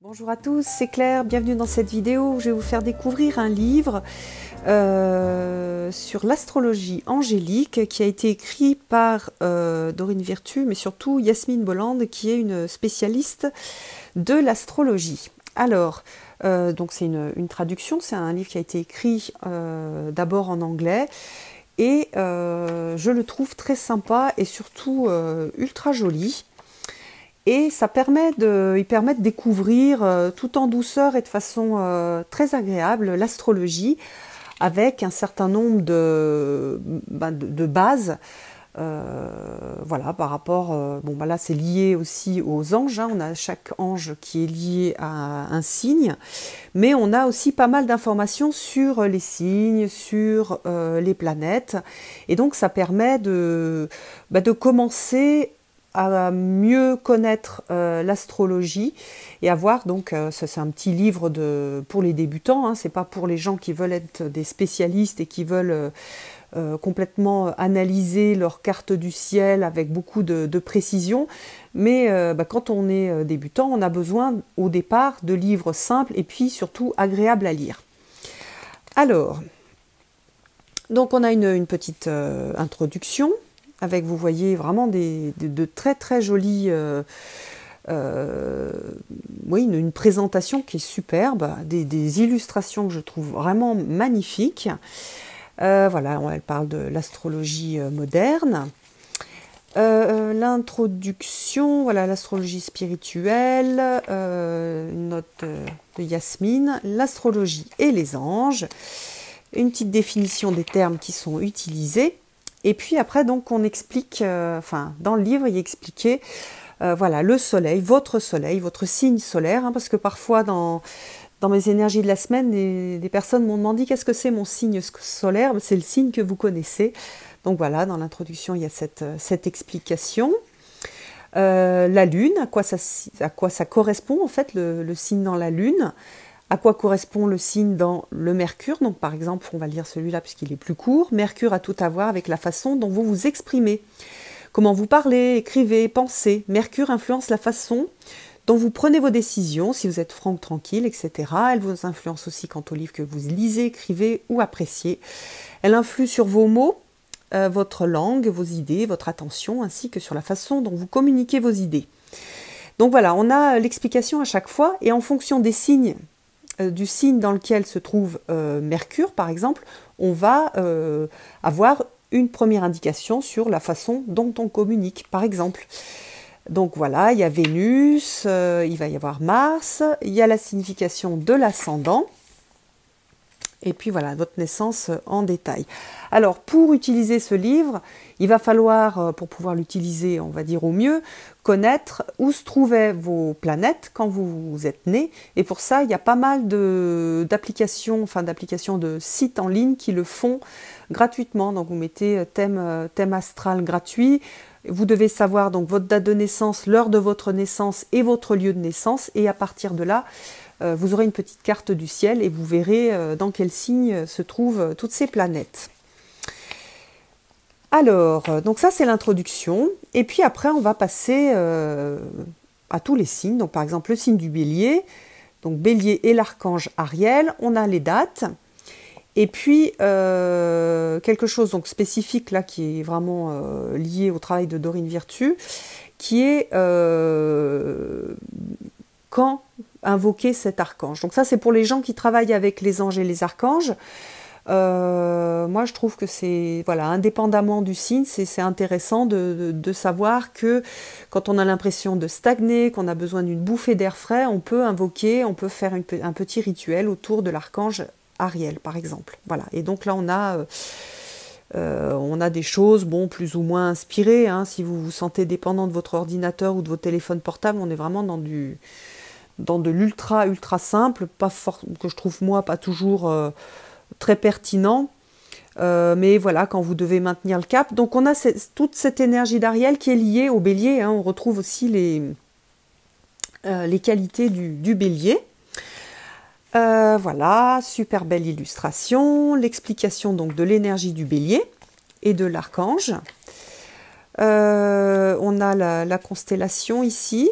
Bonjour à tous, c'est Claire, bienvenue dans cette vidéo où je vais vous faire découvrir un livre sur l'astrologie angélique qui a été écrit par Dorine Virtue, mais surtout Yasmine Bolland qui est une spécialiste de l'astrologie. Alors, donc c'est une traduction, c'est un livre qui a été écrit d'abord en anglais et je le trouve très sympa et surtout ultra joli. Et ça permet il permet de découvrir tout en douceur et de façon très agréable l'astrologie avec un certain nombre de bases. Voilà, par rapport, là c'est lié aussi aux anges, hein. On a chaque ange qui est lié à un signe, mais on a aussi pas mal d'informations sur les signes, sur les planètes, et donc ça permet de commencer à mieux connaître l'astrologie et avoir donc, c'est un petit livre pour les débutants, hein, c'est pas pour les gens qui veulent être des spécialistes et qui veulent complètement analyser leur carte du ciel avec beaucoup de précision, mais quand on est débutant, on a besoin au départ de livres simples et puis surtout agréables à lire. Alors, donc on a une petite introduction, avec, vous voyez, vraiment de très très jolies, une présentation qui est superbe, des illustrations que je trouve vraiment magnifiques. Voilà, elle parle de l'astrologie moderne. L'introduction, voilà, l'astrologie spirituelle, une note de Yasmine, l'astrologie et les anges, une petite définition des termes qui sont utilisés. Et puis après, donc, on explique, dans le livre, il est expliqué, voilà, le soleil, votre signe solaire, hein, parce que parfois, dans mes énergies de la semaine, des personnes m'ont demandé qu'est-ce que c'est mon signe solaire. C'est le signe que vous connaissez. Donc voilà, dans l'introduction, il y a cette explication. La lune, à quoi ça correspond, en fait, le signe dans la lune. À quoi correspond le signe dans le Mercure? Donc par exemple, on va lire celui-là puisqu'il est plus court. Mercure a tout à voir avec la façon dont vous vous exprimez. Comment vous parlez, écrivez, pensez. Mercure influence la façon dont vous prenez vos décisions, si vous êtes franc ou tranquille, etc. Elle vous influence aussi quant aux livres que vous lisez, écrivez ou appréciez. Elle influe sur vos mots, votre langue, vos idées, votre attention, ainsi que sur la façon dont vous communiquez vos idées. Donc voilà, on a l'explication à chaque fois, et en fonction des signes, du signe dans lequel se trouve Mercure, par exemple, on va avoir une première indication sur la façon dont on communique, par exemple. Donc voilà, il y a Vénus, il va y avoir Mars, il y a la signification de l'ascendant, et puis voilà, votre naissance en détail. Alors, pour utiliser ce livre, il va falloir, pour pouvoir l'utiliser, on va dire au mieux, connaître où se trouvaient vos planètes quand vous êtes né. Et pour ça, il y a pas mal d'applications, de sites en ligne qui le font gratuitement. Donc, vous mettez thème astral gratuit. Vous devez savoir donc votre date de naissance, l'heure de votre naissance et votre lieu de naissance. Et à partir de là, vous aurez une petite carte du ciel et vous verrez dans quel signe se trouvent toutes ces planètes. Alors, donc ça c'est l'introduction, et puis après on va passer à tous les signes. Donc par exemple le signe du Bélier, donc Bélier et l'archange Ariel, on a les dates, et puis quelque chose donc spécifique là qui est vraiment lié au travail de Dorine Virtue, qui est quand invoquer cet archange. Donc ça c'est pour les gens qui travaillent avec les anges et les archanges. Moi je trouve que c'est, voilà, indépendamment du signe, c'est intéressant de savoir que quand on a l'impression de stagner, qu'on a besoin d'une bouffée d'air frais, on peut invoquer, on peut faire un petit rituel autour de l'archange Ariel par exemple. Voilà, et donc là on a des choses plus ou moins inspirées, hein. Si vous vous sentez dépendant de votre ordinateur ou de votre téléphone portable, on est vraiment dans de l'ultra simple, que je trouve moi pas toujours très pertinent, mais voilà, quand vous devez maintenir le cap. Donc on a toute cette énergie d'Ariel qui est liée au Bélier, hein. On retrouve aussi les qualités du Bélier. Voilà, super belle illustration, l'explication donc de l'énergie du Bélier et de l'archange. On a la constellation ici.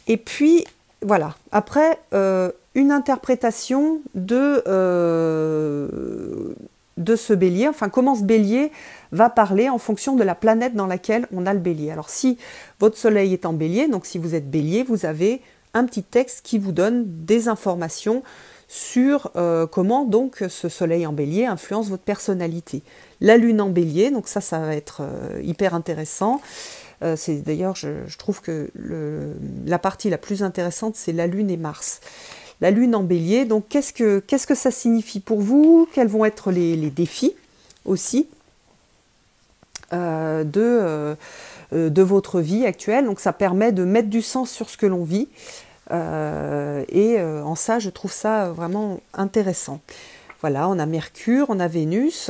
Et puis, voilà. Après, une interprétation de ce bélier, enfin comment ce bélier va parler en fonction de la planète dans laquelle on a le bélier. Alors si votre soleil est en bélier, donc si vous êtes bélier, vous avez un petit texte qui vous donne des informations sur comment donc ce soleil en bélier influence votre personnalité. La lune en bélier, donc ça va être hyper intéressant. C'est d'ailleurs, je trouve que la partie la plus intéressante, c'est la lune et Mars. La lune en bélier, donc qu'est-ce que ça signifie pour vous? Quels vont être les défis aussi de votre vie actuelle? Donc ça permet de mettre du sens sur ce que l'on vit. En ça, je trouve ça vraiment intéressant. Voilà, on a Mercure, on a Vénus,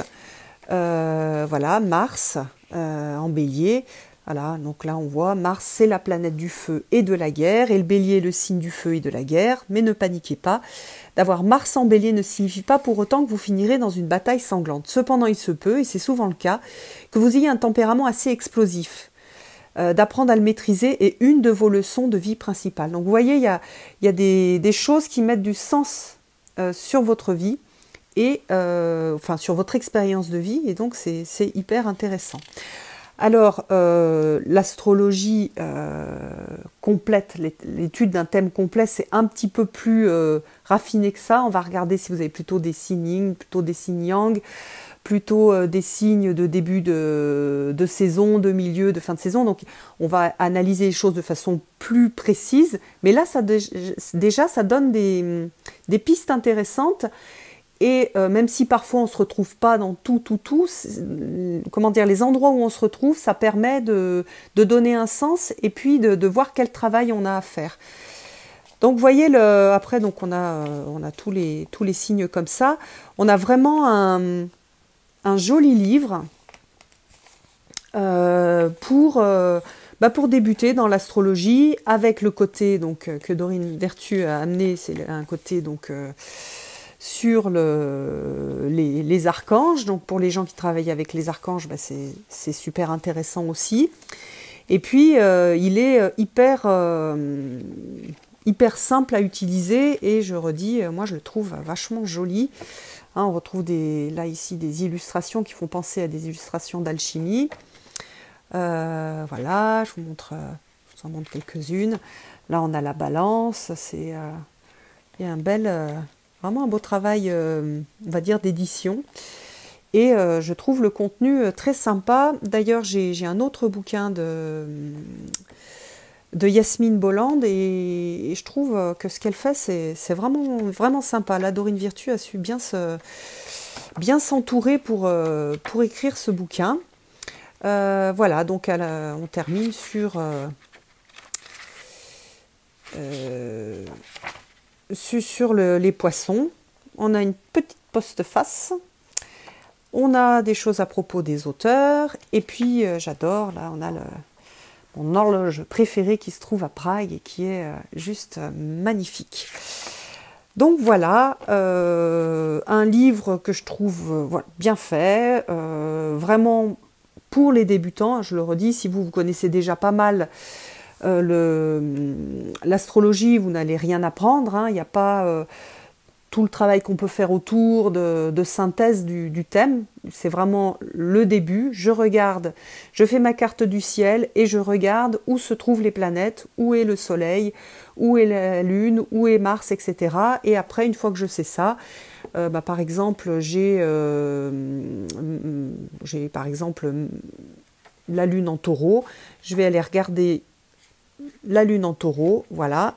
voilà, Mars en bélier. Voilà, donc là on voit Mars, c'est la planète du feu et de la guerre, et le bélier est le signe du feu et de la guerre, mais ne paniquez pas, d'avoir Mars en bélier ne signifie pas pour autant que vous finirez dans une bataille sanglante. Cependant, il se peut, et c'est souvent le cas, que vous ayez un tempérament assez explosif, d'apprendre à le maîtriser est une de vos leçons de vie principales. Donc vous voyez, il y a des choses qui mettent du sens sur votre vie, et enfin sur votre expérience de vie, et donc c'est hyper intéressant. Alors, l'astrologie complète, l'étude d'un thème complet, c'est un petit peu plus raffiné que ça. On va regarder si vous avez plutôt des signes yin, plutôt des signes yang, plutôt des signes de début de saison, de milieu, de fin de saison. Donc, on va analyser les choses de façon plus précise. Mais là, déjà, ça donne des pistes intéressantes. Et même si parfois on ne se retrouve pas dans tout, comment dire, les endroits où on se retrouve, ça permet de donner un sens et puis de voir quel travail on a à faire. Donc vous voyez, après donc on a tous les signes comme ça. On a vraiment un joli livre pour débuter dans l'astrologie, avec le côté donc que Dorine Vertu a amené, c'est un côté donc sur les archanges. Donc pour les gens qui travaillent avec les archanges, c'est super intéressant aussi. Et puis il est hyper simple à utiliser, et je redis, moi je le trouve vachement joli. Hein, on retrouve là ici des illustrations qui font penser à des illustrations d'alchimie. Voilà, je vous en montre quelques-unes. Là on a la balance, il y a vraiment un beau travail, on va dire, d'édition. Et je trouve le contenu très sympa. D'ailleurs, j'ai un autre bouquin de Yasmine Bolland, et je trouve que ce qu'elle fait, c'est vraiment, vraiment sympa. Là, Dorine Virtue a su bien s'entourer pour écrire ce bouquin. Voilà, donc on termine sur les poissons. On a une petite postface. On a des choses à propos des auteurs. Et puis, j'adore, là, on a mon horloge préférée qui se trouve à Prague et qui est juste magnifique. Donc voilà, un livre que je trouve voilà, bien fait, vraiment pour les débutants. Je le redis, si vous connaissez déjà pas mal l'astrologie, vous n'allez rien apprendre, hein. Il n'y a pas tout le travail qu'on peut faire autour de synthèse du thème. C'est vraiment le début. Je fais ma carte du ciel et je regarde où se trouvent les planètes, où est le soleil, où est la lune, où est Mars, etc. Et après, une fois que je sais ça, par exemple, j'ai par exemple la lune en taureau. Je vais aller regarder la lune en taureau, voilà.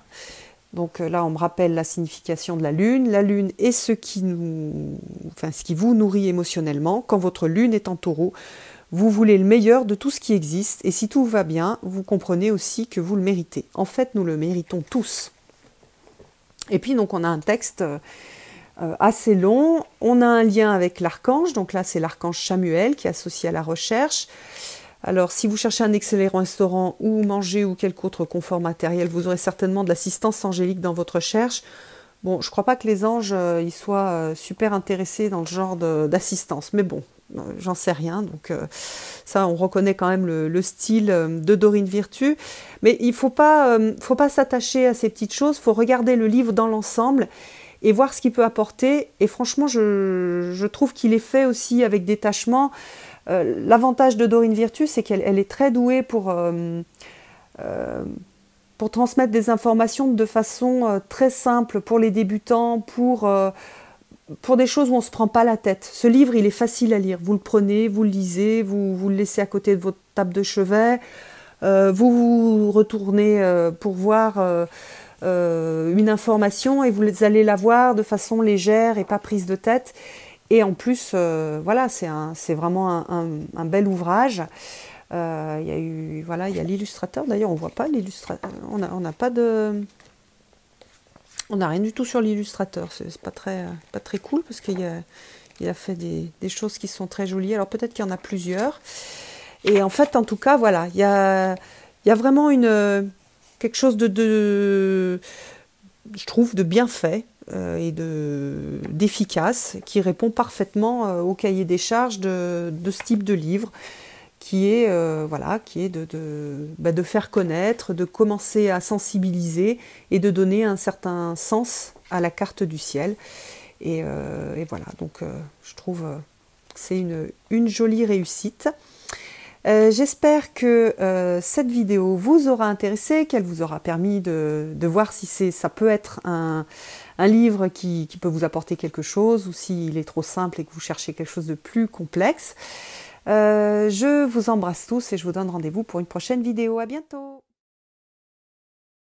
Donc là, on me rappelle la signification de la lune. La lune est ce qui vous nourrit émotionnellement. Quand votre lune est en taureau, vous voulez le meilleur de tout ce qui existe. Et si tout va bien, vous comprenez aussi que vous le méritez. En fait, nous le méritons tous. Et puis, donc, on a un texte assez long. On a un lien avec l'archange. Donc là, c'est l'archange Chamuel qui est associé à la recherche. Alors, si vous cherchez un excellent restaurant ou manger ou quelque autre confort matériel, vous aurez certainement de l'assistance angélique dans votre recherche. Bon, je ne crois pas que les anges ils soient super intéressés dans le genre d'assistance. Mais bon, j'en sais rien. Donc ça, on reconnaît quand même le style de Dorine Virtue. Mais il faut pas s'attacher à ces petites choses. Il faut regarder le livre dans l'ensemble et voir ce qu'il peut apporter. Et franchement, je trouve qu'il est fait aussi avec détachement. L'avantage de Dorine Virtue, c'est qu'elle est très douée pour transmettre des informations de façon très simple pour les débutants, pour des choses où on ne se prend pas la tête. Ce livre, il est facile à lire. Vous le prenez, vous le lisez, vous le laissez à côté de votre table de chevet, vous retournez pour voir une information et vous allez la voir de façon légère et pas prise de tête. Et en plus, voilà, c'est vraiment un bel ouvrage. Il y a eu, voilà, il y a l'illustrateur. D'ailleurs, on voit pas l'illustrateur. On n'a pas de, on n'a rien du tout sur l'illustrateur. C'est pas très cool parce qu'il a fait des choses qui sont très jolies. Alors peut-être qu'il y en a plusieurs. Et en fait, en tout cas, voilà, il y a vraiment quelque chose je trouve, de bien fait et d'efficace qui répond parfaitement au cahier des charges de ce type de livre, qui est de faire connaître, de commencer à sensibiliser et de donner un certain sens à la carte du ciel. Et voilà, donc je trouve que c'est une jolie réussite. J'espère que cette vidéo vous aura intéressé, qu'elle vous aura permis de voir si ça peut être un livre qui peut vous apporter quelque chose, ou s'il est trop simple et que vous cherchez quelque chose de plus complexe. Je vous embrasse tous et je vous donne rendez-vous pour une prochaine vidéo. À bientôt!